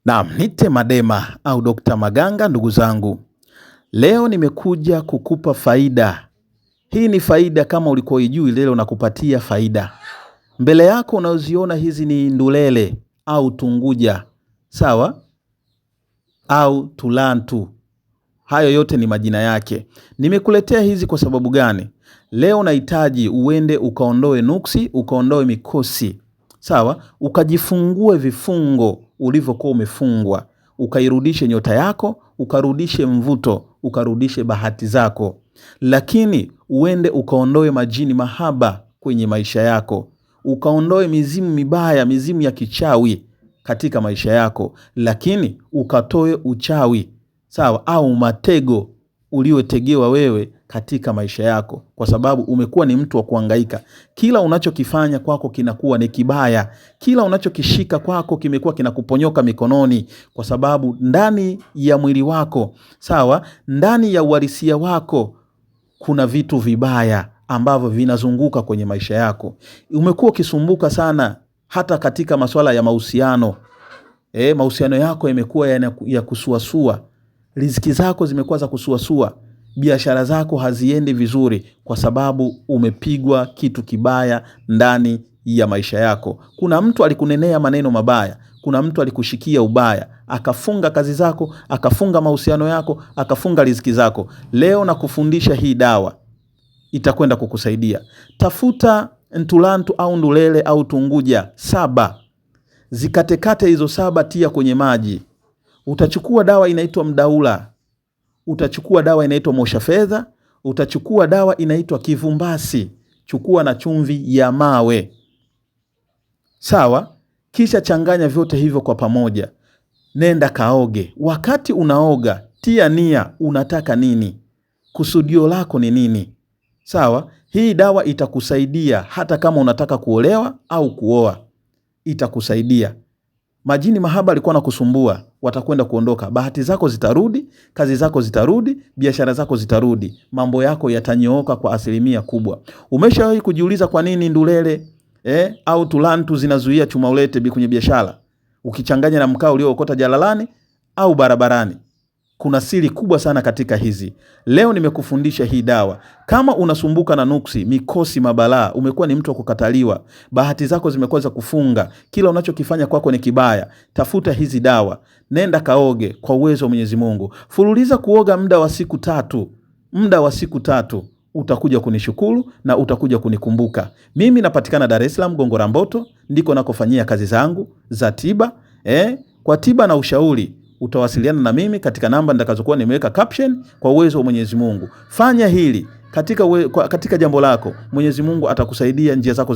Naam, nite Madema au Dr. Maganga ndugu zangu. Leo nimekuja kukupa faida. Hii ni faida kama ulikuwa hujui, leo nakupatia faida. Mbele yako unaziona hizi ni ndulele au tunguja. Sawa? Au tulantu. Hayo yote ni majina yake. Nimekuletea hizi kwa sababu gani? Leo nahitaji uende ukaondoe nuksi, ukaondoe mikosi. Sawa? Ukajifungue vifungo ulivyokuwa umefungwa. Ukairudishe nyota yako, ukarudishe mvuto, ukarudishe bahati zako. Lakini uende ukaondoe majini mahaba kwenye maisha yako. Ukaondoe mizimu mibaya, mizimu ya kichawi katika maisha yako. Lakini ukatoe uchawi, sawa, au matego uliotegewa wewe katika maisha yako, kwa sababu umekuwa ni mtu wa kuhangaika. Kila unachokifanya kwako kinakuwa ni kibaya. Kila unachokishika kwako kimekuwa kinakuponyoka mikononi, kwa sababu ndani ya mwili wako, sawa, ndani ya uhalisia wako kuna vitu vibaya ambavyo vinazunguka kwenye maisha yako. Umekuwa ukisumbuka sana hata katika masuala ya mahusiano. Mahusiano yako yamekuwa ya kusuasua. Riziki zako zimekuwa za kusuasua. Biashara zako haziendi vizuri kwa sababu umepigwa kitu kibaya ndani ya maisha yako. Kuna mtu alikunenea maneno mabaya. Kuna mtu alikushikia ubaya. Akafunga kazi zako, akafunga mahusiano yako, akafunga riziki zako. Leo nakufundisha hii dawa. Itakwenda kukusaidia. Tafuta ntulantu au ndulele au tunguja 7. Zikatekate hizo 7, tia kwenye maji. Utachukua dawa inaitwa mdaula. Utachukua dawa inaitwa mosha fedha. Utachukua dawa inaitwa kivumbasi. Chukua na chumvi ya mawe. Sawa? Kisha changanya vyote hivyo kwa pamoja. Nenda kaoge. Wakati unaoga, tia nia unataka nini. Kusudio lako ni nini. Sawa? Hii dawa itakusaidia hata kama unataka kuolewa au kuoa. Itakusaidia. Majini mahaba alikuwa nakusumbua, watakwenda kuondoka. Bahati zako zitarudi, kazi zako zitarudi, biashara zako zitarudi. Mambo yako yatanyooka kwa asilimia kubwa. Umeshawahi kujiuliza kwa nini ndulele au tulantu zinazuia chuma ulete kwenye biashara? Ukichanganya na mkaa uliookota jalalani au barabarani. Kuna siri kubwa sana katika hizi. Leo nimekufundisha hii dawa. Kama unasumbuka na nuksi, mikosi, mabalaa, umekuwa ni mtu wa kukataliwa, bahati zako zimekuwa za kufunga, kila unachokifanya kwako ni kibaya, tafuta hizi dawa. Nenda kaoge kwa uwezo wa Mwenyezi Mungu. Fululiza kuoga muda wa siku 3. Muda wa siku 3 utakuja kunishukuru na utakuja kunikumbuka. Mimi napatikana Dar es Salaam, Gongo la Mboto, ndiko nakofanyia kazi zangu za tiba. Kwa tiba na ushauri utawasiliana na mimi katika namba nitakazokuwa nimeweka caption. Kwa uwezo wa Mwenyezi Mungu, fanya hili katika jambo lako. Mwenyezi Mungu atakusaidia, njia zako